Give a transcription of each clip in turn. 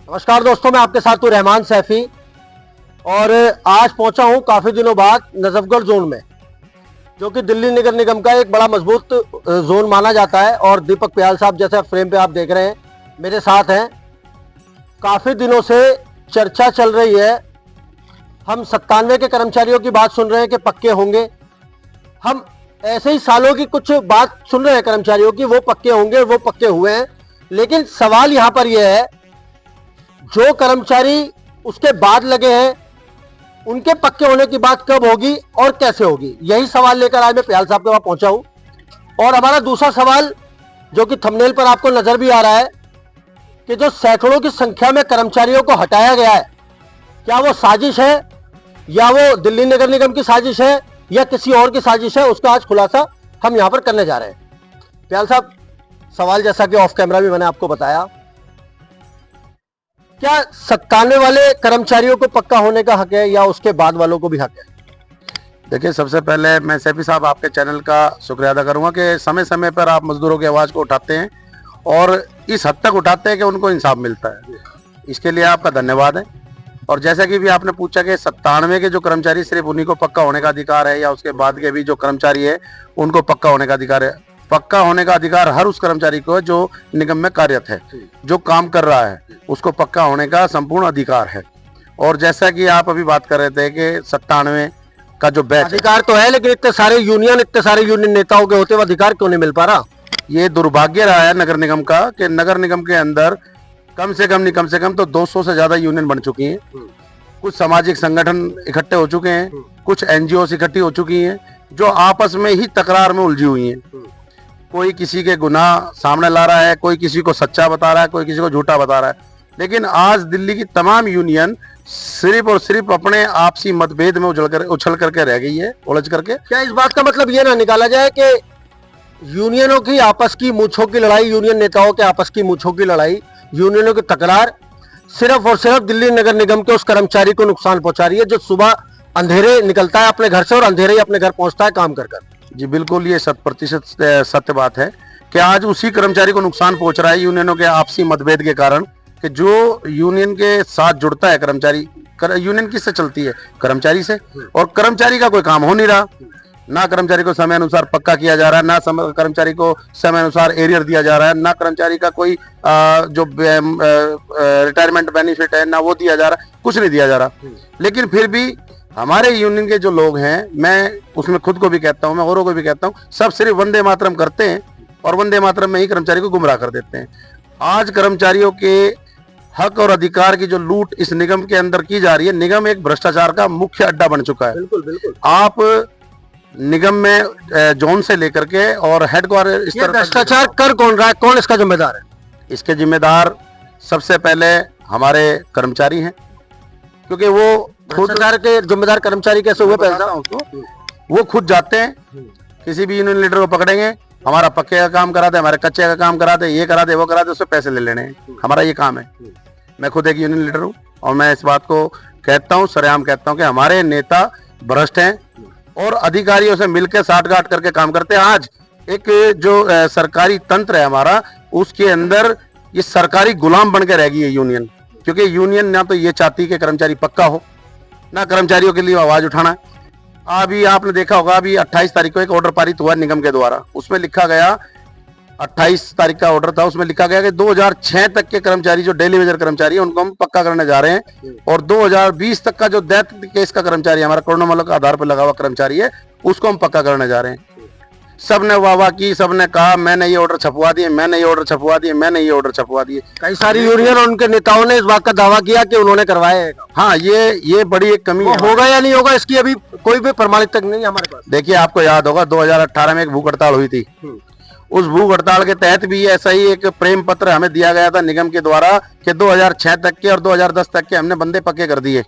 नमस्कार दोस्तों, मैं आपके साथ हूँ रहमान सैफी और आज पहुंचा हूँ काफी दिनों बाद नजफगढ़ जोन में, जो कि दिल्ली नगर निगम का एक बड़ा मजबूत जोन माना जाता है। और दीपक प्याल साहब जैसे फ्रेम पे आप देख रहे हैं मेरे साथ हैं। काफी दिनों से चर्चा चल रही है, हम 97 के कर्मचारियों की बात सुन रहे हैं कि पक्के होंगे। हम ऐसे ही सालों की कुछ बात सुन रहे हैं कर्मचारियों की, वो पक्के होंगे, वो पक्के हुए हैं। लेकिन सवाल यहां पर यह है, जो कर्मचारी उसके बाद लगे हैं उनके पक्के होने की बात कब होगी और कैसे होगी, यही सवाल लेकर आज मैं प्याल साहब के वहां पहुंचा हूं। और हमारा दूसरा सवाल, जो कि थंबनेल पर आपको नजर भी आ रहा है, कि जो सैकड़ों की संख्या में कर्मचारियों को हटाया गया है, क्या वो साजिश है या वो दिल्ली नगर निगम की साजिश है या किसी और की साजिश है, उसका आज खुलासा हम यहां पर करने जा रहे हैं। प्याल साहब, सवाल जैसा कि ऑफ कैमरा भी मैंने आपको बताया, क्या 97 वाले कर्मचारियों को पक्का होने का हक है या उसके बाद वालों को भी हक है? देखिए, सबसे पहले मैं सैफी साहब आपके चैनल का शुक्रिया अदा करूंगा कि समय समय पर आप मजदूरों की आवाज़ को उठाते हैं और इस हद तक उठाते हैं कि उनको इंसाफ मिलता है। इसके लिए आपका धन्यवाद है। और जैसा कि भी आपने पूछा कि 97 के जो कर्मचारी, सिर्फ उन्हीं को पक्का होने का अधिकार है या उसके बाद के भी जो कर्मचारी है उनको पक्का होने का अधिकार है? पक्का होने का अधिकार हर उस कर्मचारी को है जो निगम में कार्यरत है, जो काम कर रहा है, उसको पक्का होने का संपूर्ण अधिकार है। और जैसा कि आप अभी बात कर रहे थे कि 97 का जो बैच अधिकार तो है, लेकिन इतने सारे यूनियन नेताओं के होते हुए अधिकार क्यों नहीं मिल पा रहा? ये दुर्भाग्य रहा है नगर निगम का कि नगर निगम के अंदर कम से कम तो 200 से ज्यादा यूनियन बन चुकी हैं। कुछ सामाजिक संगठन इकट्ठे हो चुके हैं, कुछ एनजीओ इकट्ठी हो चुकी हैं, जो आपस में ही तकरार में उलझी हुई हैं। कोई किसी के गुनाह सामने ला रहा है, कोई किसी को सच्चा बता रहा है, कोई किसी को झूठा बता रहा है। लेकिन आज दिल्ली की तमाम यूनियन सिर्फ और सिर्फ अपने आपसी मतभेद में उछल करके रह गई है, उलझ करके। क्या इस बात का मतलब ये ना निकाला जाए कि यूनियनों की आपस की मूंछों की लड़ाई, यूनियन नेताओं के आपस की मूंछों की लड़ाई, यूनियनों की तकरार सिर्फ और सिर्फ दिल्ली नगर निगम के उस कर्मचारी को नुकसान पहुंचा रही है जो सुबह अंधेरे निकलता है अपने घर से और अंधेरे ही अपने घर पहुंचता है काम कर कर? जी बिल्कुल, ये 100% सत्य बात है कि आज उसी कर्मचारी को नुकसान पहुंच रहा है यूनियनों के आपसी मतभेद के कारण। कि जो यूनियन के साथ जुड़ता है कर्मचारी, यूनियन किससे चलती है? कर्मचारी से। और कर्मचारी का कोई काम हो नहीं रहा, ना कर्मचारी को समय अनुसार पक्का किया जा रहा है, ना कर्मचारी को समय अनुसार एरियर दिया जा रहा है, ना कर्मचारी का कोई जो रिटायरमेंट बेनिफिट है ना वो दिया जा रहा है, कुछ नहीं दिया जा रहा। लेकिन फिर भी हमारे यूनियन के जो लोग हैं, मैं उसमें खुद को भी कहता हूं, मैं औरों को भी कहता हूं, सब सिर्फ वंदे मातरम करते हैं और वंदे मातरम में ही कर्मचारी को गुमराह कर देते हैं। आज कर्मचारियों के हक और अधिकार की जो लूट इस निगम के अंदर की जा रही है, निगम एक भ्रष्टाचार का मुख्य अड्डा बन चुका है। बिल्कुल बिल्कुल। आप निगम में जोन से लेकर के और हेडक्वार्टर इस तरह भ्रष्टाचार कर कौन रहा है, कौन इसका जिम्मेदार है? इसके जिम्मेदार सबसे पहले हमारे कर्मचारी हैं, क्योंकि वो भ्रष्टाचार के जिम्मेदार कर्मचारी कैसे हुए? वो खुद जाते हैं, किसी भी यूनियन लीडर को पकड़ेंगे, हमारा पक्के का काम करा दे, हमारे कच्चे का काम करा दे, ये करा दे, वो करा दे, उससे पैसे ले लेने हैं। हमारा ये काम है। मैं खुद एक यूनियन लीडर हूँ और मैं इस बात को कहता हूँ, सरेआम कहता हूँ कि हमारे नेता भ्रष्ट हैं और अधिकारियों से मिलकर साठगांठ करके काम करते हैं। आज एक जो सरकारी तंत्र है हमारा, उसके अंदर ये सरकारी गुलाम बन के रह गई है यूनियन। क्योंकि यूनियन ना तो ये चाहती कि कर्मचारी पक्का हो, ना कर्मचारियों के लिए आवाज उठाना है। अभी आपने देखा होगा, अभी 28 तारीख को एक ऑर्डर पारित हुआ निगम के द्वारा, उसमें लिखा गया, 28 तारीख का ऑर्डर था, उसमें लिखा गया कि 2006 तक के कर्मचारी जो डेली वेजर कर्मचारी है उनको हम पक्का करने जा रहे हैं, और 2020 तक का जो डेथ केस का कर्मचारी, हमारा कोरोना के आधार पर लगा हुआ कर्मचारी है, उसको हम पक्का करने जा रहे हैं। सबने वाह की, सबने कहा मैंने ये ऑर्डर छपवा दिए, मैंने ये ऑर्डर छपवा दिए, मैंने ये ऑर्डर छपवा दिए। कई सारी यूनियन और उनके नेताओं ने इस बात का दावा किया कि उन्होंने करवाए। हाँ, ये बड़ी एक कमी है। होगा या नहीं होगा इसकी अभी कोई भी प्रमाणित तक नहीं हमारे पास। देखिए, आपको याद होगा 2018 में एक भूख हड़ताल हुई थी। उस भूख हड़ताल के तहत भी ऐसा ही एक प्रेम पत्र हमें दिया गया था निगम के द्वारा कि 2006 तक के और 2010 तक के हमने बंदे पक्के कर दिए।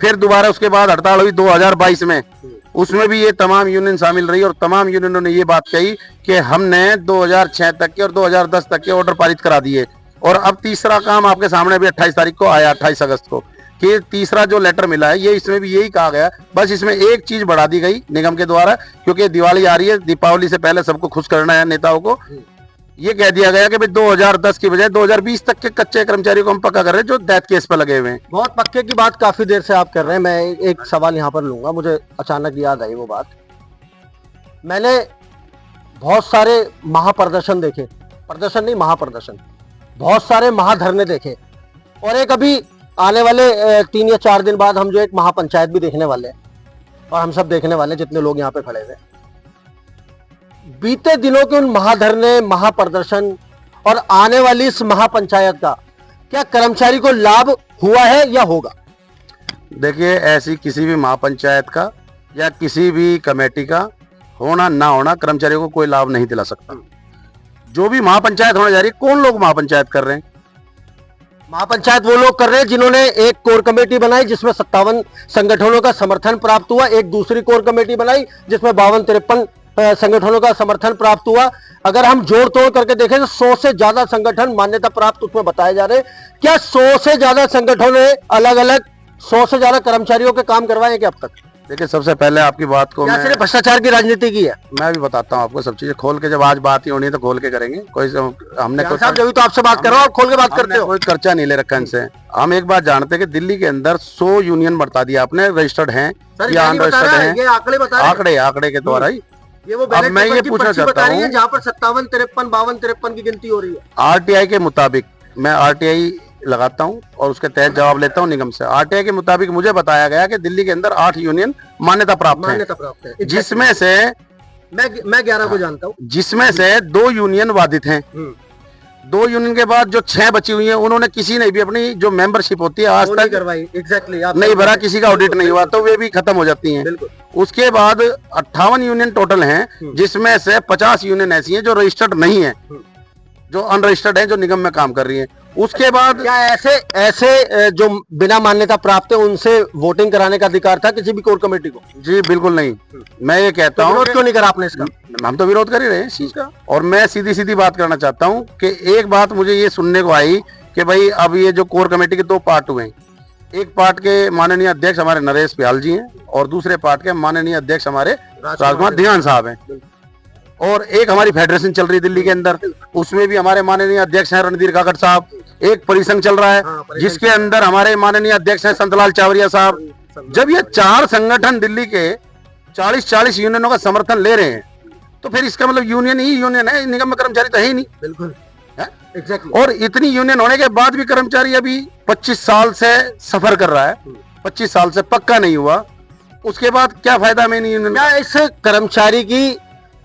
फिर दोबारा उसके बाद हड़ताल हुई 2022 में, उसमें भी ये तमाम यूनियन शामिल रही और तमाम यूनियनों ने ये बात कही कि हमने 2006 तक के और 2010 तक के ऑर्डर पारित करा दिए। और अब तीसरा काम आपके सामने भी 28 तारीख को आया, 28 अगस्त को, कि तीसरा जो लेटर मिला है, ये इसमें भी यही कहा गया, बस इसमें एक चीज बढ़ा दी गई निगम के द्वारा, क्योंकि दिवाली आ रही है, दीपावली से पहले सबको खुश करना है नेताओं को, ये कह दिया गया कि भाई 2010 की बजाय 2020 तक के कच्चे कर्मचारियों को हम पक्का कर रहे हैं जो डेथ केस पे लगे हुए हैं। बहुत पक्के की बात काफी देर से आप कर रहे हैं, मैं एक सवाल यहाँ पर लूंगा, मुझे अचानक याद आई वो बात। मैंने बहुत सारे महाप्रदर्शन देखे, प्रदर्शन नहीं महाप्रदर्शन, बहुत सारे महाधरने देखे, और एक अभी आने वाले 3 या 4 दिन बाद हम जो एक महापंचायत भी देखने वाले हैं, और हम सब देखने वाले हैं जितने लोग यहाँ पे खड़े हुए। बीते दिनों के उन महाधरने, महाप्रदर्शन और आने वाली इस महापंचायत का क्या कर्मचारी को लाभ हुआ है या होगा? देखिए, ऐसी किसी भी महापंचायत का या किसी भी कमेटी का होना ना होना कर्मचारियों को कोई लाभ नहीं दिला सकता। जो भी महापंचायत होने जा रही है, कौन लोग महापंचायत कर रहे हैं? महापंचायत वो लोग कर रहे हैं जिन्होंने एक कोर कमेटी बनाई जिसमें 57 संगठनों का समर्थन प्राप्त हुआ, एक दूसरी कोर कमेटी बनाई जिसमें 52-53 संगठनों का समर्थन प्राप्त हुआ। अगर हम जोड़ तोड़ करके देखें तो 100 से ज्यादा संगठन मान्यता प्राप्त उसमें बताए जा रहे हैं। क्या 100 से ज्यादा संगठनों ने अलग अलग 100 से ज्यादा कर्मचारियों के काम करवाए क्या अब तक? देखिए, सबसे पहले आपकी बात को सिर्फ भ्रष्टाचार की राजनीति की है? मैं भी बताता हूँ आपको सब चीजें खोल के। जब आज बात ही होनी है तो खोल के करेंगे। कोई हमने जब तो आपसे बात कर रहा हूँ, खोल के बात करते हो। कोई खर्चा नहीं ले रखा इनसे। हम एक बात जानते हैं कि दिल्ली के अंदर 100 यूनियन बढ़ा दिया आपने, रजिस्टर्ड हैं या अनरजिस्टर्ड हैं, ये आंकड़े के द्वारा ही। ये वो अब मैं ये पूछना चाहता हूँ, जहाँ पर 57, 53, 52-53 की गिनती हो रही है। आरटीआई के मुताबिक, मैं आरटीआई लगाता हूँ और उसके तहत जवाब लेता हूँ निगम से। आरटीआई के मुताबिक मुझे बताया गया कि दिल्ली के अंदर 8 यूनियन मान्यता प्राप्त है, जिसमें से मैं 11 को जानता हूँ, जिसमें से 2 यूनियन बाधित हैं। 2 यूनियन के बाद जो 6 बची हुई हैं, उन्होंने किसी ने भी अपनी जो मेंबरशिप होती है आज तक करवाई, नहीं भरा, किसी का ऑडिट नहीं हुआ, तो वे भी खत्म हो जाती हैं। उसके बाद 58 यूनियन टोटल हैं, जिसमें से 50 यूनियन ऐसी हैं जो रजिस्टर्ड नहीं है, जो अनरजिस्टर्ड है, जो निगम में काम कर रही है। उसके बाद क्या ऐसे जो बिना मान्यता प्राप्त है उनसे वोटिंग कराने का अधिकार था किसी भी कोर कमेटी को? जी बिल्कुल नहीं। मैं ये कहता हूँ, विरोध क्यों नहीं करा आपने इसका? हम तो विरोध कर ही रहे हैं इस चीज का। और मैं सीधी सीधी बात करना चाहता हूँ कि एक बात मुझे ये सुनने को आई कि भाई अब ये जो कोर कमेटी के 2 पार्ट हुए हैं, एक पार्ट के माननीय अध्यक्ष हमारे नरेश प्याल जी हैं और दूसरे पार्ट के माननीय अध्यक्ष हमारे राजकुमार ध्यान साहब हैं। और एक हमारी फेडरेशन चल रही है दिल्ली के अंदर, उसमें भी हमारे माननीय अध्यक्ष हैं रणधीर काकड़ साहब। एक परिसंघ चल रहा है जिसके अंदर हमारे माननीय अध्यक्ष हैं संतलाल चावरिया साहब। जब ये 4 संगठन दिल्ली के 40-40 यूनियनों का समर्थन ले रहे हैं, तो फिर इसका मतलब यूनियन ही यूनियन है, निगम में कर्मचारी तो है ही नहीं। बिल्कुल एग्जैक्टली। और इतनी यूनियन होने के बाद भी कर्मचारी अभी 25 साल से सफर कर रहा है, 25 साल से पक्का नहीं हुआ, उसके बाद क्या फायदा में नहीं यूनियन? क्या इस कर्मचारी की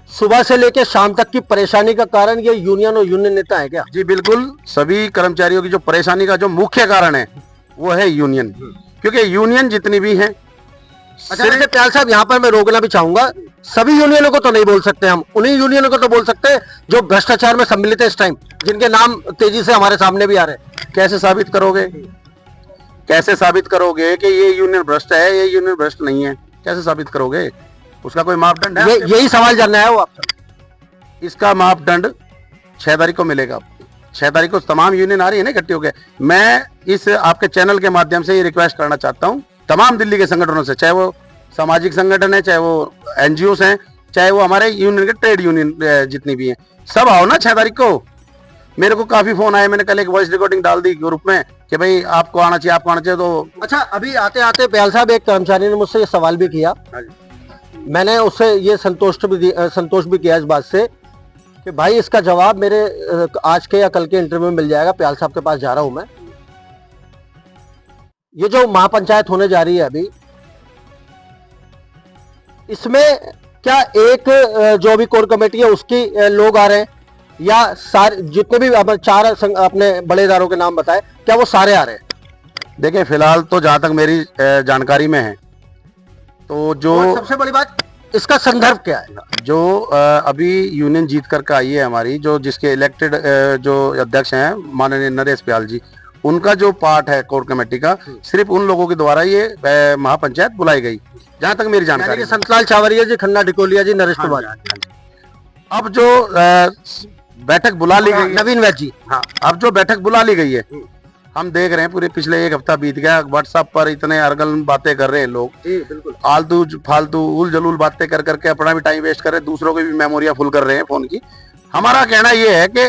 सुबह से लेकर शाम तक की परेशानी का कारण ये यूनियन और यूनियन नेता है क्या? जी बिल्कुल, सभी कर्मचारियों की जो परेशानी का जो मुख्य कारण है वो है यूनियन, क्योंकि यूनियन जितनी भी हैं। अच्छा प्याल साहब, यहाँ पर मैं रोकना भी चाहूंगा, सभी यूनियनों को तो नहीं बोल सकते हम, उन्हीं यूनियनों को तो बोल सकते हैं जो भ्रष्टाचार में सम्मिलित है इस टाइम, जिनके नाम तेजी से हमारे सामने भी आ रहे हैं। कैसे साबित करोगे? कैसे साबित करोगे कि ये यूनियन भ्रष्ट है, ये यूनियन भ्रष्ट नहीं है? कैसे साबित करोगे? उसका कोई मापदंड है? यही सवाल जानना है वो आपसे। इसका मापदंड 6 तारीख को मिलेगा। 6 तारीख को तमाम यूनियन आ रही है ना इकट्ठी होकर। मैं इस आपके चैनल के माध्यम से ये रिक्वेस्ट करना चाहता हूँ तमाम दिल्ली के संगठनों से, चाहे वो सामाजिक संगठन है, चाहे वो एनजीओ हैं, चाहे वो हमारे यूनियन के ट्रेड यूनियन जितनी भी हैं, सब आओ ना 6 तारीख को। मेरे को काफी फोन आए, मैंने कल एक वॉइस रिकॉर्डिंग डाल दी ग्रुप में कि भाई आपको आना चाहिए, आपको आना चाहिए। तो अच्छा, अभी आते आते प्याल साहब एक कर्मचारी ने मुझसे ये सवाल भी किया, मैंने उससे ये संतोष भी किया इस बात से कि भाई इसका जवाब मेरे आज के या कल के इंटरव्यू में मिल जाएगा। प्याल साहब के पास जा रहा हूं मैं। ये जो महापंचायत होने जा रही है अभी, इसमें क्या एक जो अभी कोर कमेटी है उसकी लोग आ रहे हैं या सारे जितने भी 4 अपने बड़े इदारों के नाम बताए, क्या वो सारे आ रहे हैं? देखिए, फिलहाल तो जहां तक मेरी जानकारी में है, तो जो सबसे बड़ी बात इसका संदर्भ क्या है? जो अभी यूनियन जीत कर आई है हमारी, जो जिसके इलेक्टेड जो अध्यक्ष हैं माननीय नरेश प्याल जी, उनका जो पार्ट है कोर कमेटी का, सिर्फ उन लोगों के द्वारा ये महापंचायत बुलाई गई, जहां तक मेरी जानकारी है। संतलाल चावरिया जी, खन्ना डिकोलिया जी, नरेश कुमार। अब जो बैठक बुला ली गई, नवीन वैद जी, हाँ, अब जो बैठक बुला ली गई है, हम देख रहे हैं पूरे पिछले 1 हफ्ता बीत गया, व्हाट्सएप पर इतने अर्गल बातें कर रहे हैं लोग, बिल्कुल फालतू उल जलूल बातें कर करके अपना भी टाइम वेस्ट कर रहे हैं, दूसरों की भी मेमोरियां फुल कर रहे हैं फोन की। हमारा कहना ये है कि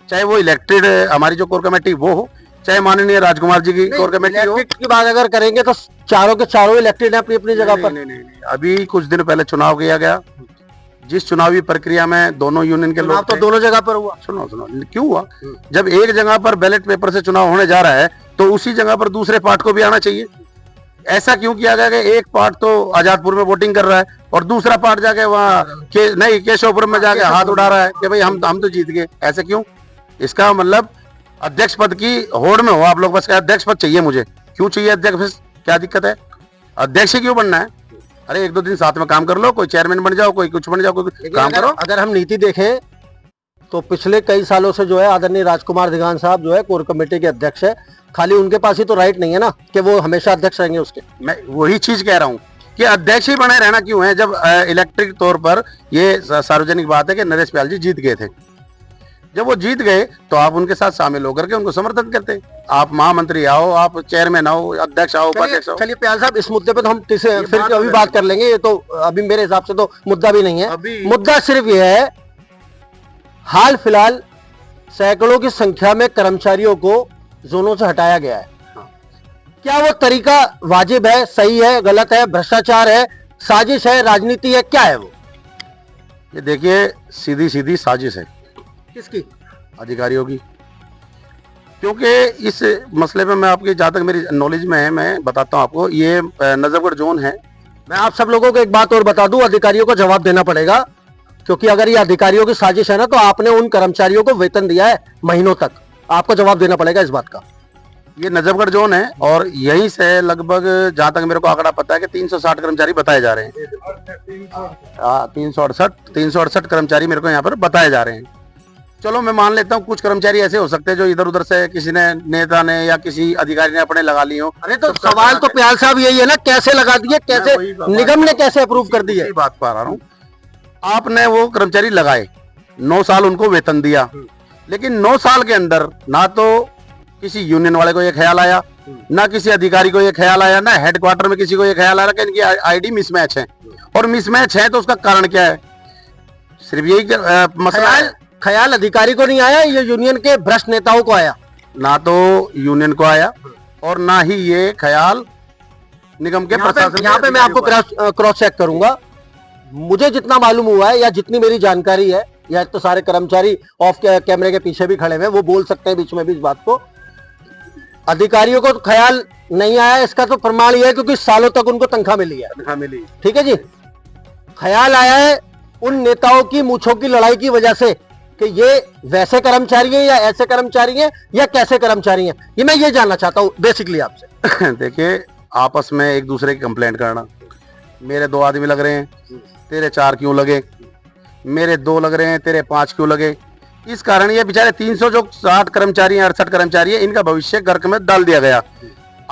चाहे वो इलेक्टेड हमारी जो कोर कमेटी वो हो, चाहे माननीय राजकुमार जी की कोर कमेटी हो। इलेक्टेड की बात अगर करेंगे तो चारों के चारों इलेक्टेड है अपनी अपनी जगह पर। नहीं, अभी कुछ दिन पहले चुनाव किया गया, जिस चुनावी प्रक्रिया में दोनों यूनियन के लोग तो दोनों जगह पर हुआ। सुनो क्यों हुआ? जब एक जगह पर बैलेट पेपर से चुनाव होने जा रहा है तो उसी जगह पर दूसरे पार्ट को भी आना चाहिए। ऐसा क्यों किया गया कि एक पार्ट तो आजादपुर में वोटिंग कर रहा है और दूसरा पार्ट जाके वहाँ केशवपुर में जाके हाथ उड़ा रहा है कि भाई हम तो जीत गए? ऐसे क्यों? इसका मतलब अध्यक्ष पद की होड़ में हो आप लोग, बस अध्यक्ष पद चाहिए मुझे। क्यों चाहिए अध्यक्ष? क्या दिक्कत है? अध्यक्ष ही क्यों बनना है? अरे 1-2 दिन साथ में काम कर लो, कोई चेयरमैन बन जाओ, कोई कुछ बन जाओ, कोई काम करो। अगर हम नीति देखें तो पिछले कई सालों से जो है आदरणीय राजकुमार दिगान साहब जो है कोर कमेटी के अध्यक्ष है। खाली उनके पास ही तो राइट नहीं है ना कि वो हमेशा अध्यक्ष रहेंगे उसके। मैं वही चीज कह रहा हूँ कि अध्यक्ष ही बने रहना क्यों है, जब इलेक्ट्रिक तौर पर ये सार्वजनिक बात है कि नरेश प्याल जी जीत गए थे। जब वो जीत गए तो आप उनके साथ शामिल होकर के उनको समर्थन करते। आप महामंत्री आओ, आप चेयरमैन आओ, अध्यक्ष आओ, उपाध्यक्ष आओ। चलिए प्याल साहब, इस मुद्दे पे तो हम फिर अभी बात कर लेंगे। ये तो अभी मेरे हिसाब से तो मुद्दा भी नहीं है। मुद्दा सिर्फ ये है, हाल फिलहाल सैकड़ों की संख्या में कर्मचारियों को जोनों से हटाया गया है। क्या वो तरीका वाजिब है, सही है, गलत है, भ्रष्टाचार है, साजिश है, राजनीति है, क्या है वो? ये देखिए, सीधी सीधी साजिश है। किसकी? अधिकारियों की। क्योंकि इस मसले में मैं आपकी, जहां तक मेरी नॉलेज में है, मैं बताता हूं आपको। ये नजफगढ़ जोन है। मैं आप सब लोगों को एक बात और बता दूं, अधिकारियों को जवाब देना पड़ेगा, क्योंकि अगर ये अधिकारियों की साजिश है ना तो आपने उन कर्मचारियों को वेतन दिया है महीनों तक, आपको जवाब देना पड़ेगा इस बात का। ये नजफगढ़ जोन है और यहीं से लगभग, जहां तक मेरे को आंकड़ा पता है कि 360 कर्मचारी बताए जा रहे हैं। 368 कर्मचारी मेरे को यहाँ पर बताए जा रहे हैं। चलो मैं मान लेता हूँ कुछ कर्मचारी ऐसे हो सकते हैं जो इधर उधर से किसी ने, नेता ने या किसी अधिकारी ने अपने लगा ली हो। अरे तो सवाल तो प्याल साहब यही है ना, कैसे लगा दिए, कैसे निगम ने कैसे अप्रूव कर दिए? बात पा रहा हूँ, आपने वो कर्मचारी लगाए, 9 साल उनको वेतन दिया, लेकिन 9 साल के अंदर ना तो किसी यूनियन वाले को ये ख्याल आया, ना किसी अधिकारी को ये ख्याल आया, ना हेडक्वार्टर में किसी को ये ख्याल आया कि इनकी आईडी मिसमैच है। और मिसमैच है तो उसका कारण क्या है? सिर्फ यही मसला है। ख्याल अधिकारी को नहीं आया, ये यूनियन के भ्रष्ट नेताओं को आया। ना तो यूनियन को आया और ना ही ये ख्याल निगम के प्रशासन। यहाँ पे मैं आपको क्रॉस चेक करूंगा। मुझे जितना मालूम हुआ है या जितनी मेरी जानकारी है, या तो सारे कर्मचारी ऑफ कैमरे के पीछे भी खड़े हैं, वो बोल सकते हैं बीच में भी इस बात को, अधिकारियों को ख्याल नहीं आया। इसका तो प्रमाण यह है क्योंकि सालों तक उनको तनख्वाह मिली है। ठीक है जी। ख्याल आया है उन नेताओं की मूंछों की लड़ाई की वजह से कि ये वैसे कर्मचारी हैं या ऐसे कर्मचारी हैं या कैसे कर्मचारी हैं। ये मैं ये जानना चाहता हूँ बेसिकली आपसे। देखिए, आपस में एक दूसरे की कंप्लेंट करना, मेरे 2 आदमी लग रहे हैं, तेरे 4 क्यों लगे, मेरे 2 लग रहे हैं, तेरे 5 क्यों लगे। इस कारण ये बेचारे 360 कर्मचारी हैं, 68 कर्मचारी हैं, इनका भविष्य गर्क में डाल दिया गया।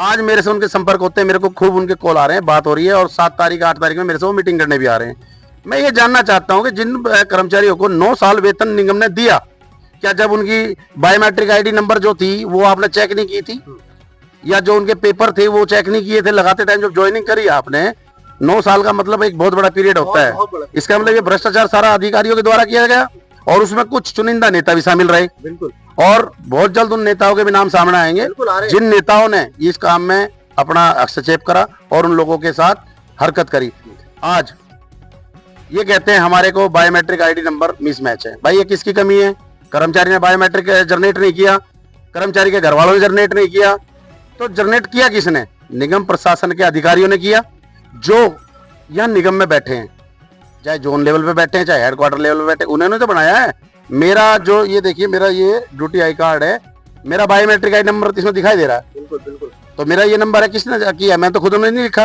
आज मेरे से उनके संपर्क होते हैं, मेरे को खूब उनके कॉल आ रहे हैं, बात हो रही है, और 7 तारीख 8 तारीख में मेरे से वो मीटिंग करने भी आ रहे हैं। मैं ये जानना चाहता हूं कि जिन कर्मचारियों को 9 साल वेतन निगम ने दिया, क्या जब उनकी बायोमेट्रिक आईडी नंबर जो थी वो आपने चेक नहीं की थी, या जो उनके पेपर थे वो चेक नहीं किए थे लगाते टाइम जब ज्वाइनिंग करी आपने? 9 साल का मतलब एक बहुत बड़ा पीरियड होता है। इसका मतलब ये भ्रष्टाचार सारा अधिकारियों के द्वारा किया गया और उसमें कुछ चुनिंदा नेता भी शामिल रहे। बिल्कुल। और बहुत जल्द उन नेताओं के भी नाम सामने आएंगे जिन नेताओं ने इस काम में अपना हस्तक्षेप करा और उन लोगों के साथ हरकत करी। आज ये कहते हैं हमारे को बायोमेट्रिक आईडी नंबर मिसमैच है। भाई ये किसकी कमी है? कर्मचारी ने बायोमेट्रिक जनरेट नहीं किया, कर्मचारी के घर वालों ने जनरेट नहीं किया, तो जनरेट किया किसने? निगम प्रशासन के अधिकारियों ने किया, जो यहाँ निगम में बैठे हैं, चाहे जोन लेवल पे बैठे हैं, चाहे हेडक्वार्टर लेवल पे बैठे, उन्होंने तो बनाया है। मेरा जो ये देखिए, मेरा ये ड्यूटी आई कार्ड है, मेरा बायोमेट्रिक आई नंबर इसमें दिखाई दे रहा है। बिल्कुल बिल्कुल। तो मेरा ये नंबर है, किसने किया? मैं तो खुद उन्होंने नहीं लिखा,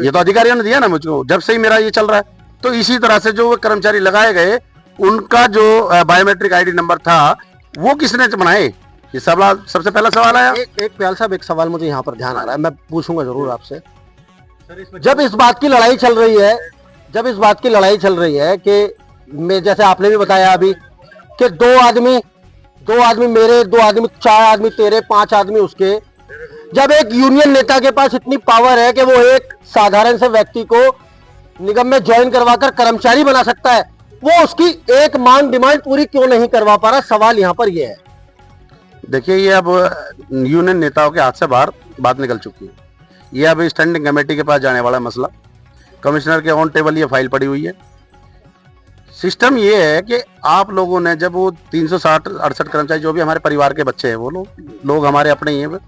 ये तो अधिकारियों ने दिया ना मुझको, जब से ही मेरा ये चल रहा है। तो इसी तरह से जो कर्मचारी लगाए गए, उनका जो बायोमेट्रिक आईडी नंबर था वो किसने बनाए? ये सबसे पहला सवाल आया। एक प्याल साहब, एक सवाल मुझे यहाँ पर ध्यान आ रहा है, मैं पूछूंगा जरूर आपसे। जब इस बात की लड़ाई चल रही है, कि मैं, जैसे आपने भी बताया अभी कि 2 आदमी मेरे, 2 आदमी, 4 आदमी तेरे, 5 आदमी उसके, जब एक यूनियन नेता के पास इतनी पावर है कि वो एक साधारण से व्यक्ति को निगम में ज्वाइन करवाकर कर्मचारी बना सकता है, वो उसकी एक मांग डिमांड पूरी क्यों नहीं करवा पा रहा? सवाल यहाँ पर ये है। देखिए, ये अब यूनियन नेताओं के हाथ से बाहर बात निकल चुकी है। ये अब स्टैंडिंग कमेटी के पास जाने वाला मसला, कमिश्नर के ऑन टेबल ये फाइल पड़ी हुई है। सिस्टम ये है कि आप लोगों ने जब वो 368 कर्मचारी जो भी हमारे परिवार के बच्चे हैं, वो लोग हमारे अपने ही हैं,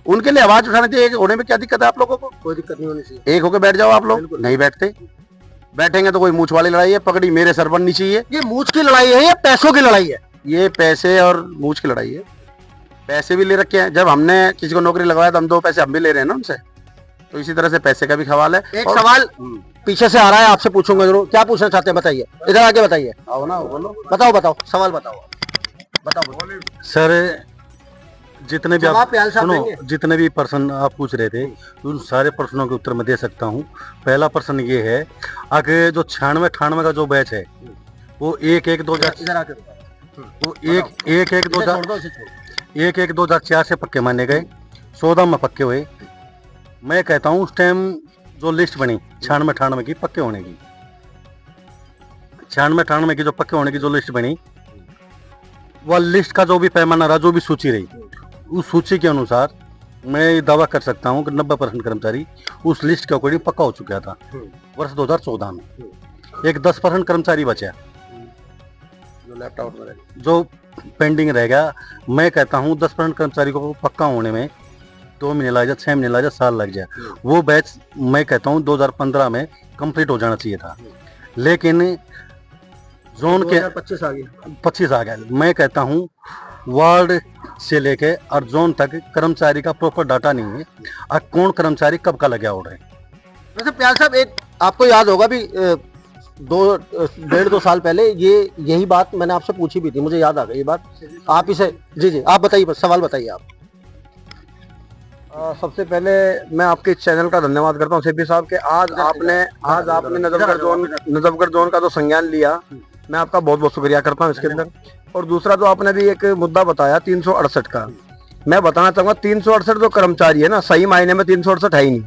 उनके लिए आवाज उठानी चाहिए। होने में क्या दिक्कत है आप लोगों को? कोई दिक्कत नहीं होनी चाहिए। एक होकर बैठ जाओ आप लोग, नहीं बैठते। बैठेंगे तो कोई मूछ वाली लड़ाई है, पकड़ी मेरे सर बननी चाहिए। ये मूछ की लड़ाई है या पैसों की लड़ाई है? ये पैसे और मूछ की लड़ाई है। पैसे भी ले रखे हैं, जब हमने किसी को नौकरी लगवाया तो हम 2 पैसे हम भी ले रहे हैं ना उनसे, तो इसी तरह से पैसे का भी सवाल है। एक सवाल पीछे से आ रहा है, आपसे पूछूंगा जरूर। क्या पूछना चाहते हैं बताइए, इधर आके बताइए। आओ ना, बोलो। बताओ सवाल बताओ। सर, जितने भी जवाब आप प्याल साहब सुनो, देंगे। जितने भी प्रश्न आप पूछ रहे थे उन सारे प्रश्नों के उत्तर मैं दे सकता हूँ। पहला प्रश्न ये है, आगे जो 96-98 का जो बैच है वो 1-1-2000 इधर आके वो 1-1-2004 से पक्के माने गए, 14 में पक्के हुए। मैं कहता हूँ उस टाइम जो लिस्ट बनी 96-98 की पक्के होने की, 96-98 की जो पक्के होने की जो लिस्ट बनी, वह लिस्ट का जो भी पैमाना रहा, जो भी सूची रही, उस सूची के अनुसार मैं ये दावा कर सकता हूँ कि 90% कर्मचारी उस लिस्ट के अकॉर्डिंग पक्का हो चुका था वर्ष 2014 में। एक 10% कर्मचारी बचा जो पेंडिंग रह गया। मैं कहता हूँ 10% कर्मचारी को पक्का होने में 2 महीने लग जाए, 6 महीने लग जाए, साल लग जाए। वो बैच मैं कहता हूँ 2015 में कंप्लीट हो जाना चाहिए था, लेकिन जोन के 25 आ गया। मैं कहता हूँ वार्ड से लेके और जोन तक कर्मचारी का प्रॉपर डाटा नहीं है, और कौन कर्मचारी कब का लगा उड़ रहे। वैसे प्याल साहब, एक आपको याद होगा भी 1.5-2 साल पहले यही बात मैंने आपसे पूछी भी थी, मुझे याद आ गई ये बात। आप इसे जी आप बताइए, सवाल बताइए आप। सबसे पहले मैं आपके चैनल का धन्यवाद करता हूं सेपी साहब के आज आपने नजफगढ़ जोन का जो संज्ञान लिया, मैं आपका बहुत बहुत शुक्रिया करता हूं इसके अंदर। और दूसरा जो आपने भी एक मुद्दा बताया 368 का, मैं बताना चाहूंगा 368 जो कर्मचारी है ना, सही मायने में 368 है ही नहीं,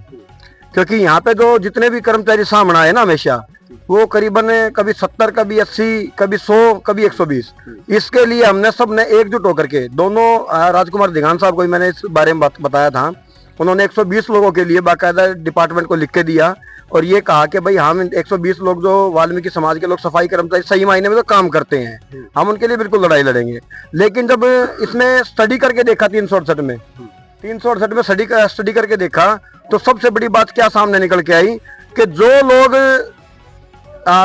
क्योंकि यहाँ पे जो जितने भी कर्मचारी सामने आए ना, हमेशा वो करीबन कभी 70, कभी 80, कभी 100, कभी 120। इसके लिए हमने सब ने एकजुट होकर के, दोनों राजकुमार दिगान साहब को मैंने इस बारे में बताया था, उन्होंने 120 लोगों के लिए बाकायदा डिपार्टमेंट को लिख के दिया और ये कहा कि भाई हम 120 लोग जो वाल्मीकि समाज के लोग सफाई कर्मचारी सही मायने में तो काम करते हैं, हम उनके लिए बिल्कुल लड़ाई लड़ेंगे। लेकिन जब इसमें स्टडी करके देखा 368 में स्टडी करके देखा, तो सबसे बड़ी बात क्या सामने निकल के आई कि जो लोग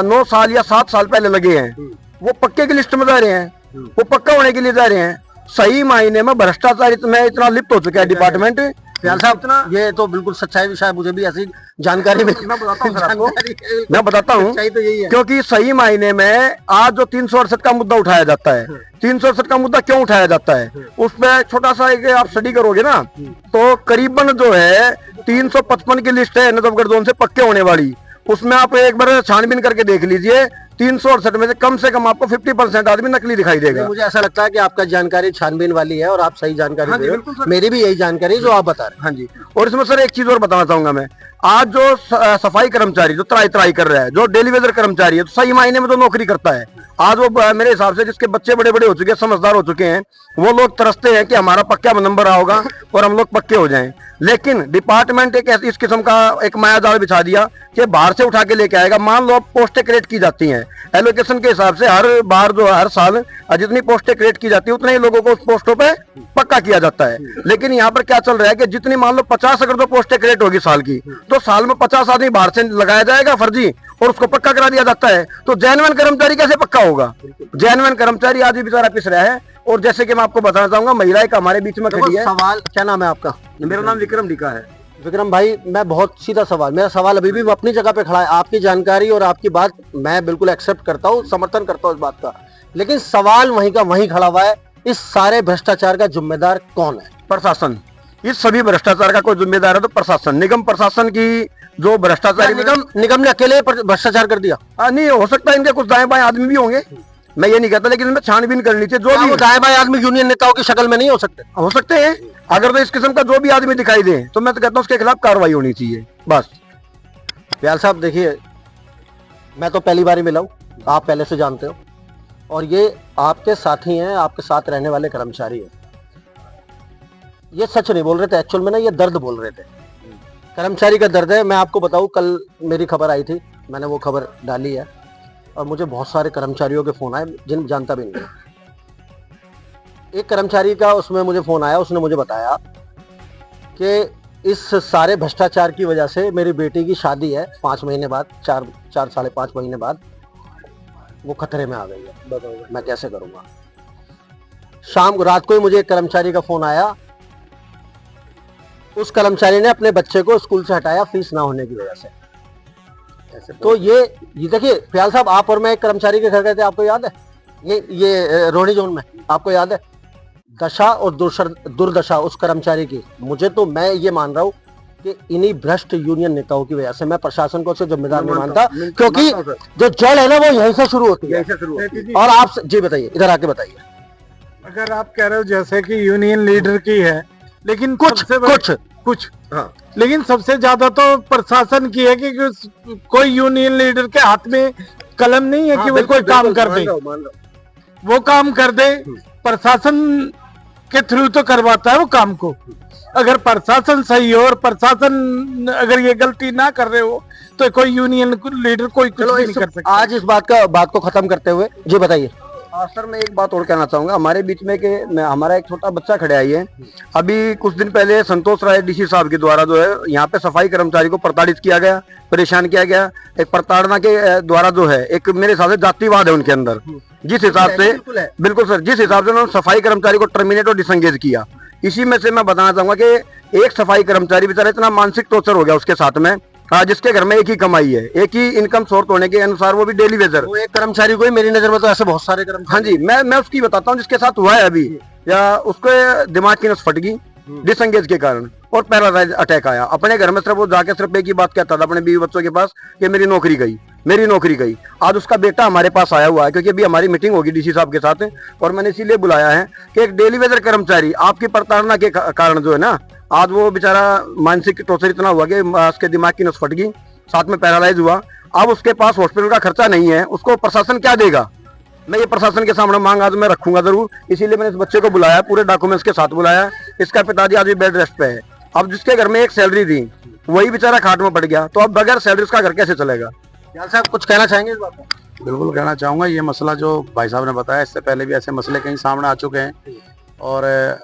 9 साल या 7 साल पहले लगे हैं वो पक्के की लिस्ट में जा रहे हैं, वो पक्का होने के लिए जा रहे हैं। सही मायने में भ्रष्टाचार में इतना लिप्त हो चुका है डिपार्टमेंट। प्याल साहब, ये तो बिल्कुल सच्चाई विषय, मुझे भी ऐसी जानकारी मिली। मैं बताता हूँ तो यही है, क्योंकि सही मायने में आज जो 368 का मुद्दा उठाया जाता है, 368 का मुद्दा क्यों उठाया जाता है, उसमें छोटा सा एक आप स्टडी करोगे ना, तो करीबन जो है 355 की लिस्ट है नजफगढ़ जोन से पक्के होने वाली, उसमें आप एक बार छानबीन करके देख लीजिए, 368 में से कम आपको 50% आदमी नकली दिखाई देगा। मुझे ऐसा लगता है कि आपका जानकारी छानबीन वाली है और आप सही जानकारी दे रहे हो। मेरी भी यही जानकारी जो आप बता रहे हैं। हाँ जी, और इसमें सर एक चीज और बताना चाहूंगा मैं, आज जो सफाई कर्मचारी जो त्राई कर रहा है, जो डेली वेजर कर्मचारी है, तो सही मायने में तो नौकरी करता है, आज वो मेरे हिसाब से जिसके बच्चे बड़े बड़े हो चुके हैं, समझदार हो चुके हैं, वो लोग तरसते हैं कि हमारा पक्का नंबर आओगा और हम लोग पक्के हो जाएं। लेकिन डिपार्टमेंट एक इस किस्म का एक मायाजाल बिछा दिया कि बाहर से उठा के लेके आएगा। मान लो पोस्टें क्रिएट की जाती हैं एलोकेशन के हिसाब से, हर बार जो हर साल जितनी पोस्टें क्रिएट की जाती है उतने ही लोगों को उस पोस्टों पे पक्का किया जाता है। लेकिन यहाँ पर क्या चल रहा है कि जितनी मान लो 50 अगर जो पोस्टें क्रिएट होगी साल की, तो साल में 50 आदमी बाहर से लगाया जाएगा फर्जी और उसको पक्का करा दिया जाता है। तो जेन्युइन कर्मचारी कैसे पक्का होगा? जेन्युइन कर्मचारी आज भी बेचारा पिस रहा है। और जैसे कि मैं आपको बताना चाहूंगा, महिला एक हमारे बीच में खड़ी है। सवाल, क्या नाम है आपका? मेरा नाम विक्रम डिका है। विक्रम भाई, मैं बहुत सीधा सवाल, मेरा सवाल अभी भी अपनी जगह पे खड़ा है। आपकी जानकारी और आपकी बात मैं बिल्कुल एक्सेप्ट करता हूँ, समर्थन करता हूँ इस बात का, लेकिन सवाल वहीं का वहीं खड़ा हुआ है। इस सारे भ्रष्टाचार का जिम्मेदार कौन है? प्रशासन। इस सभी भ्रष्टाचार का कोई जिम्मेदार है तो प्रशासन, निगम प्रशासन की जो भ्रष्टाचार। निगम ने अकेले भ्रष्टाचार कर दिया? नहीं हो सकता, इनके कुछ दाएं बाएं आदमी भी होंगे, मैं ये नहीं कहता, लेकिन इनमें छानबीन करनी चाहिए। जो भी दाएं बाएं आदमी यूनियन नेताओं की शक्ल में नहीं हो सकते हैं। अगर तो इस किस्म का जो भी आदमी दिखाई दे तो मैं तो कहता हूँ उसके खिलाफ कार्रवाई होनी चाहिए, बस। प्याल साहब देखिए, मैं तो पहली बार ही मिला हूँ, आप पहले से जानते हो, और ये आपके साथी हैं, आपके साथ रहने वाले कर्मचारी हैं। ये सच नहीं बोल रहे थे, एक्चुअल में ना ये दर्द बोल रहे थे, कर्मचारी का दर्द है। मैं आपको बताऊं, कल मेरी खबर आई थी, मैंने वो खबर डाली है, और मुझे बहुत सारे कर्मचारियों के फोन आए जिन जानता भी नहीं। एक कर्मचारी का उसमें मुझे फोन आया, उसने मुझे बताया कि इस सारे भ्रष्टाचार की वजह से मेरी बेटी की शादी है 5 महीने बाद, 4 साढ़े 5 महीने बाद, वो खतरे में आ गई है, मैं कैसे करूंगा। रात को ही मुझे एक कर्मचारी का फोन आया, उस कर्मचारी ने अपने बच्चे को स्कूल से हटाया फीस ना होने की वजह से। तो ये देखिए प्याल साहब, आप और मैं एक कर्मचारी के घर गए थे, आपको याद है, ये रोहिणी जोन में, आपको याद है दशा और दुर्दशा उस कर्मचारी की। मुझे तो मैं ये मान रहा हूँ कि इन्हीं भ्रष्ट यूनियन नेताओं की वजह से। मैं प्रशासन को उससे जिम्मेदार नहीं मानता, क्योंकि जो जड़ है ना वो यहीं से शुरू होती है। और आप जी बताइए, इधर आके बताइए। अगर आप कह रहे हो जैसे कि यूनियन लीडर की है, लेकिन कुछ हाँ। लेकिन सबसे ज्यादा तो प्रशासन की है कि कोई यूनियन लीडर के हाथ में कलम नहीं है कि वो कोई काम कर दे, वो काम कर दे। प्रशासन के थ्रू तो करवाता है वो काम को। अगर प्रशासन सही हो और प्रशासन अगर ये गलती ना कर रहे हो तो कोई यूनियन लीडर कोई कुछ भी नहीं कर सकता। आज इस बात को खत्म करते हुए जी बताइए। सर मैं एक बात और कहना चाहूंगा, हमारे बीच में कि हमारा एक छोटा बच्चा खड़े आई है। अभी कुछ दिन पहले संतोष राय डीसी साहब के द्वारा जो है यहाँ पे सफाई कर्मचारी को प्रताड़ित किया गया, परेशान किया गया। एक प्रताड़ना के द्वारा जो है, एक मेरे हिसाब से जातिवाद है उनके अंदर, जिस हिसाब से बिल्कुल सर, जिस हिसाब से उन्होंने सफाई कर्मचारी को टर्मिनेट और डिसंगेज किया। इसी में से मैं बताना चाहूंगा कि एक सफाई कर्मचारी बेचारा इतना मानसिक टॉर्चर हो गया उसके साथ में, जिसके घर में एक ही कमाई है, एक ही इनकम सोर्स होने के अनुसार, वो भी डेली वेजर। वो एक कर्मचारी को ही, मेरी नजर में तो ऐसे बहुत सारे कर्मचारी। हाँ जी, मैं उसकी बताता हूँ जिसके साथ हुआ है अभी, या उसके दिमाग की नस फट गई डिसंगेज के कारण और पैरालाइज अटैक आया। अपने घर में सिर्फ वो जाके सिर्फ एक ही बात कहता था अपने बीवी बच्चों के पास कि मेरी नौकरी गई, मेरी नौकरी गई। आज उसका बेटा हमारे पास आया हुआ है, क्योंकि अभी हमारी मीटिंग होगी डीसी साहब के साथ, और मैंने इसीलिए बुलाया है कि एक डेली वेजर कर्मचारी आपकी प्रताड़ना के कारण जो है ना, आज वो बेचारा मानसिक टॉर्चर इतना हुआ कि उसके दिमाग की नस फट गई, साथ में पैरालाइज हुआ। अब उसके पास हॉस्पिटल का खर्चा नहीं है, उसको प्रशासन क्या देगा? मैं ये प्रशासन के सामने मांग आज मैं रखूंगा जरूर, इसीलिए मैंने इस बच्चे को बुलाया, पूरे डॉक्यूमेंट्स के साथ बुलाया। इसका पिताजी आज भी बेड रेस्ट पे है। अब जिसके घर में एक सैलरी थी वही बेचारा खाट में पड़ गया, तो अब बगैर सैलरी उसका घर कैसे चलेगा? यार साहब कुछ कहना चाहेंगे इस बात पर? बिल्कुल कहना चाहूँगा। ये मसला जो भाई साहब ने बताया, इससे पहले भी ऐसे मसले कहीं सामने आ चुके हैं, और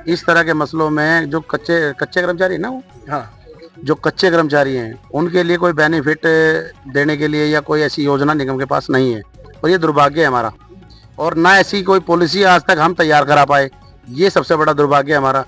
इस तरह के मसलों में जो कच्चे कर्मचारी ना, वो हाँ, जो कच्चे कर्मचारी हैं उनके लिए कोई बेनिफिट देने के लिए या कोई ऐसी योजना निगम के पास नहीं है, और ये दुर्भाग्य है हमारा। और ना ऐसी कोई पॉलिसी आज तक हम तैयार करा पाए, ये सबसे बड़ा दुर्भाग्य है हमारा।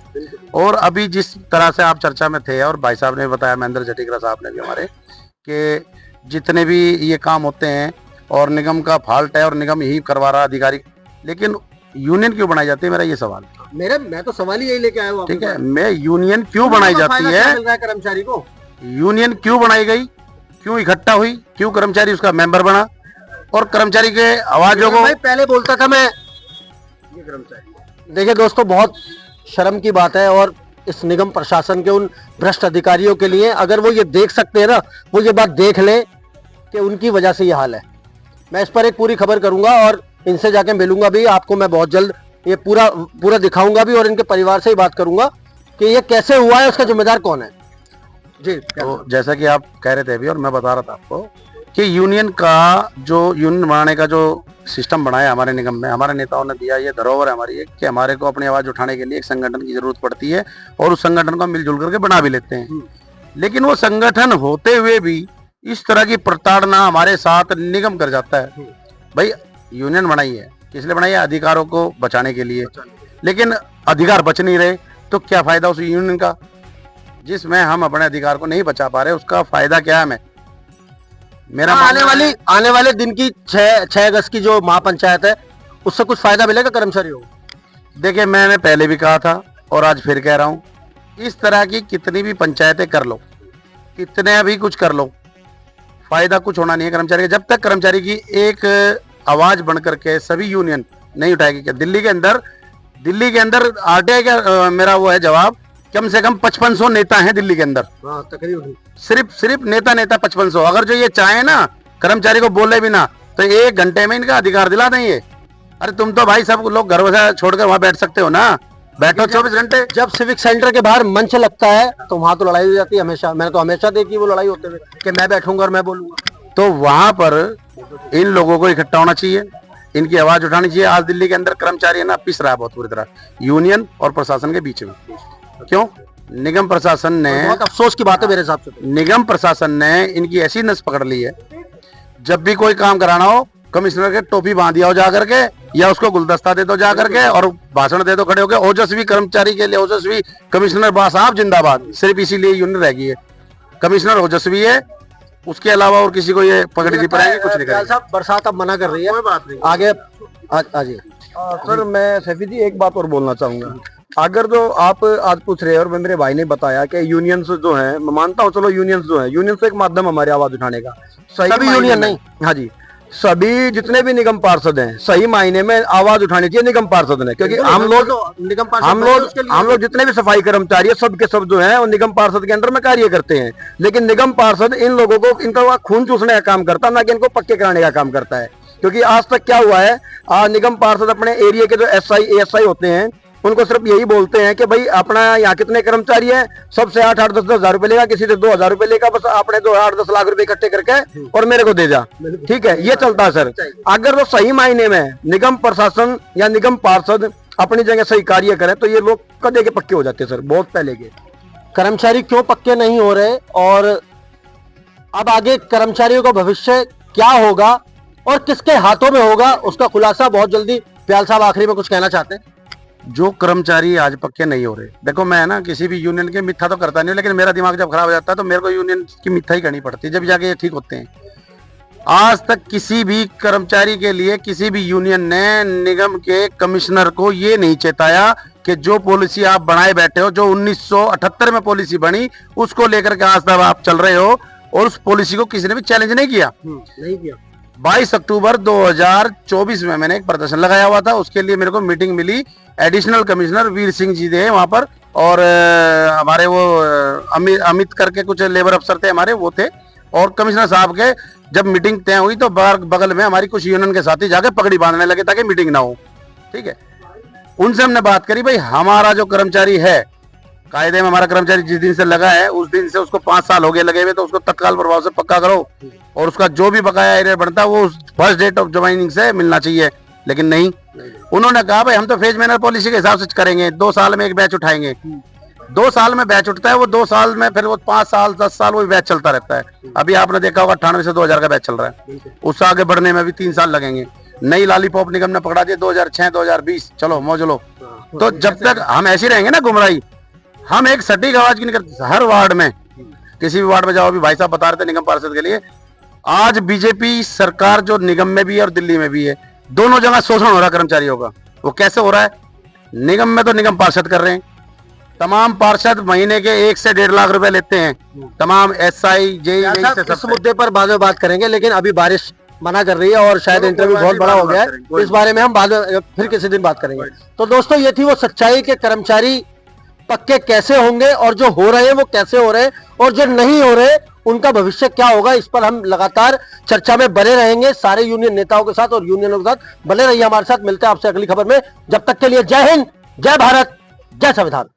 और अभी जिस तरह से आप चर्चा में थे, और भाई साहब ने बताया, महेंद्र जटीकरा साहब ने भी हमारे, कि जितने भी ये काम होते हैं और निगम का फॉल्ट है और निगम यही करवा रहा अधिकारी, लेकिन यूनियन क्यों बनाई जाती है, मेरा ये सवाल। मैं तो सवाल ही यही लेके आया हूँ। ठीक है, मैं यूनियन क्यों बनाई जाती है, कर्मचारी को यूनियन क्यों बनाई गई, क्यों इकट्ठा हुई, क्यों कर्मचारी उसका मेंबर बना, और कर्मचारी के आवाजों को भाई पहले बोलता था मैं ये कर्मचारी। देखिए दोस्तों, बहुत शर्म की बात है, और इस निगम प्रशासन के उन भ्रष्ट अधिकारियों के लिए, अगर वो ये देख सकते हैं ना, वो ये बात देख ले कि उनकी वजह से ये हाल है। मैं इस पर एक पूरी खबर करूंगा और इनसे जाके मिलूंगा भी, आपको मैं बहुत जल्द ये पूरा दिखाऊंगा भी, और इनके परिवार से ही बात करूंगा कि ये कैसे हुआ है, उसका जिम्मेदार कौन है। जी, तो जैसा कि आप कह रहे थे अभी, और मैं बता रहा था आपको कि यूनियन बनाने का जो सिस्टम बनाया हमारे निगम में, हमारे नेताओं ने दिया, ये धरोहर है हमारी कि हमारे को अपनी आवाज उठाने के लिए एक संगठन की जरूरत पड़ती है, और उस संगठन को मिलजुल करके बना भी लेते हैं। लेकिन वो संगठन होते हुए भी इस तरह की प्रताड़ना हमारे साथ निगम कर जाता है। भाई यूनियन बनाई है, इसलिए बनाई है अधिकारों को बचाने के लिए, लेकिन अधिकार बच नहीं रहे, तो क्या फायदा उस यूनियन का जिसमें हम अपने अधिकार को नहीं बचा पा रहे? उसका फायदा क्या है? मेरा आने वाले दिन की 6 अगस्त की जो महापंचायत है, उससे कुछ फायदा मिलेगा कर्मचारियों को? देखिए, मैंने पहले भी कहा था और आज फिर कह रहा हूं, इस तरह की कितनी भी पंचायतें कर लो, कितने भी कुछ कर लो, फायदा कुछ होना नहीं है कर्मचारी का, जब तक कर्मचारी की एक आवाज बन करके सभी यूनियन नहीं उठाएगी। क्या दिल्ली के अंदर आरटीआई का मेरा वो है जवाब, कम से कम 5500 नेता हैं दिल्ली के अंदर। तकरीबन सिर्फ नेता 5500। अगर जो ये चाहे ना कर्मचारी को बोले भी ना, तो 1 घंटे में इनका अधिकार दिला देंगे। अरे तुम तो भाई सब लोग घर से छोड़कर वहां बैठ सकते हो ना, बैठो 24 घंटे। जब सिविक सेंटर के बाहर मंच लगता है तो वहां तो लड़ाई हो जाती है हमेशा। मैंने तो हमेशा देखी वो लड़ाई होते हुए कि मैं बैठूंगा और मैं बोलूंगा। तो वहां पर इन लोगों को इकट्ठा होना चाहिए, इनकी आवाज उठानी चाहिए। आज दिल्ली के अंदर कर्मचारी है ना पिस रहा है बहुत बुरी तरह, यूनियन और प्रशासन के बीच में। क्यों? निगम प्रशासन ने, बहुत अफसोस की बात है मेरे हिसाब से, निगम प्रशासन ने इनकी ऐसी नस पकड़ ली है, जब भी कोई काम कराना हो कमिश्नर के टोपी बांध दिया हो जाकर के, या उसको गुलदस्ता दे दो जाकर के और भाषण दे दो खड़े होकर, ओजस्वी कर्मचारी के लिए ओजस्वी कमिश्नर साहब जिंदाबाद। सिर्फ इसीलिए यूनियन रह गई है, कमिश्नर ओजस्वी है, उसके अलावा और किसी को ये पकड़ी नहीं पाएंगे, कुछ नहीं करेंगे। साहब बरसात अब मना कर रही है, कोई बात नहीं, आगे आइए। सर मैं सैफी जी एक बात और बोलना चाहूंगा। अगर जो आप आज पूछ रहे हैं और मेरे भाई ने बताया कि यूनियंस जो है, मैं मानता हूँ चलो यूनियंस जो है, यूनियंस एक माध्यम हमारी आवाज उठाने का, सभी यूनियन नहीं, हाँ जी, सभी जितने भी निगम पार्षद हैं सही मायने में आवाज उठानी चाहिए निगम पार्षद ने। क्योंकि हम लोग जितने भी सफाई कर्मचारी है सब के सब जो है वो निगम पार्षद के अंडर में कार्य करते हैं, लेकिन निगम पार्षद इन लोगों को, इनका खून चूसने का काम करता है, ना कि इनको पक्के कराने का काम करता है। क्योंकि आज तक क्या हुआ है, निगम पार्षद अपने एरिया के जो SI ASI होते हैं उनको सिर्फ यही बोलते हैं कि भाई अपना यहाँ कितने कर्मचारी हैं, सबसे 8-8 10-10 हजार रुपए लेगा, किसी से 2,000 रुपए लेगा, बस आपने 2-8-10 लाख रुपए इकट्ठे करके और मेरे को दे जा, ठीक है, ये चलता है सर। अगर वो सही मायने में निगम प्रशासन या निगम पार्षद अपनी जगह सही कार्य करें तो ये लोग कदे के पक्के हो जाते हैं सर, बहुत पहले के। कर्मचारी क्यों पक्के नहीं हो रहे और अब आगे कर्मचारियों का भविष्य क्या होगा और किसके हाथों में होगा, उसका खुलासा बहुत जल्दी। प्याल साहब आखिरी में कुछ कहना चाहते हैं? जो कर्मचारी आज पक्के नहीं हो रहे, देखो मैं ना किसी भी यूनियन के मिथ्या तो करता नहीं हूं, लेकिन मेरा दिमाग जब खराब हो जाता है तो मेरे को यूनियन की मिथ्या ही करनी पड़ती है, जब जाके ये ठीक होते हैं। आज तक किसी भी कर्मचारी के लिए किसी भी यूनियन ने निगम के कमिश्नर को ये नहीं चेताया कि जो पॉलिसी आप बनाए बैठे हो, जो 1978 में पॉलिसी बनी, उसको लेकर के आज तक आप चल रहे हो और उस पॉलिसी को किसी ने भी चैलेंज नहीं किया। 22 अक्टूबर 2024 में मैंने एक प्रदर्शन लगाया हुआ था, उसके लिए मेरे को मीटिंग मिली, एडिशनल कमिश्नर वीर सिंह जी थे वहां पर, और हमारे वो अमित करके कुछ लेबर अफसर थे हमारे, वो थे, और कमिश्नर साहब के जब मीटिंग तय हुई तो बगल में हमारी कुछ यूनियन के साथी जाके पगड़ी बांधने लगे ताकि मीटिंग ना हो, ठीक है। उनसे हमने बात करी, भाई हमारा जो कर्मचारी है, कायदे में हमारा कर्मचारी जिस दिन से लगा है उस दिन से उसको 5 साल हो गए लगे हुए, तो उसको तत्काल प्रभाव से पक्का करो और उसका जो भी बकाया एरियर बनता है वो फर्स्ट डेट ऑफ ज्वाइनिंग से मिलना चाहिए। लेकिन नहीं, उन्होंने कहा भाई हम तो फेज मैनर पॉलिसी के हिसाब से करेंगे, 2 साल में एक बैच उठाएंगे। 2 साल में बैच उठता है, वो 2 साल में फिर वो 5 साल 10 साल वो बैच चलता रहता है। अभी आपने देखा होगा 98 से 2000 का बैच चल रहा है, उससे आगे बढ़ने में भी 3 साल लगेंगे। नई लॉलीपॉप निगम ने पकड़ा दिया 2006 2020, चलो मौज लो। तो जब तक हम ऐसे रहेंगे ना गुमराही, हम एक सटीक आवाज की नहीं करते। हर वार्ड में, किसी भी वार्ड में जाओ, अभी भाई साहब बता रहे थे निगम पार्षद के लिए, आज बीजेपी सरकार जो निगम में भी है और दिल्ली में भी है, दोनों जगह शोषण हो रहा है कर्मचारियों का। वो कैसे हो रहा है? निगम में तो निगम पार्षद कर रहे हैं, तमाम पार्षद महीने के 1 से 1.5 लाख रुपए लेते हैं, तमाम SI JE। इस मुद्दे पर बाद में बात करेंगे, लेकिन अभी बारिश मना कर रही है और शायद इंटरव्यू बहुत बड़ा हो गया है, इस बारे में हम बाद में फिर किसी दिन बात करेंगे। तो दोस्तों ये थी वो सच्चाई के कर्मचारी पक्के कैसे होंगे और जो हो रहे हैं वो कैसे हो रहे हैं और जो नहीं हो रहे उनका भविष्य क्या होगा, इस पर हम लगातार चर्चा में बने रहेंगे सारे यूनियन नेताओं के साथ और यूनियनों के साथ। बने रहिए हमारे साथ, मिलते हैं आपसे अगली खबर में। जब तक के लिए जय हिंद, जय भारत, जय संविधान।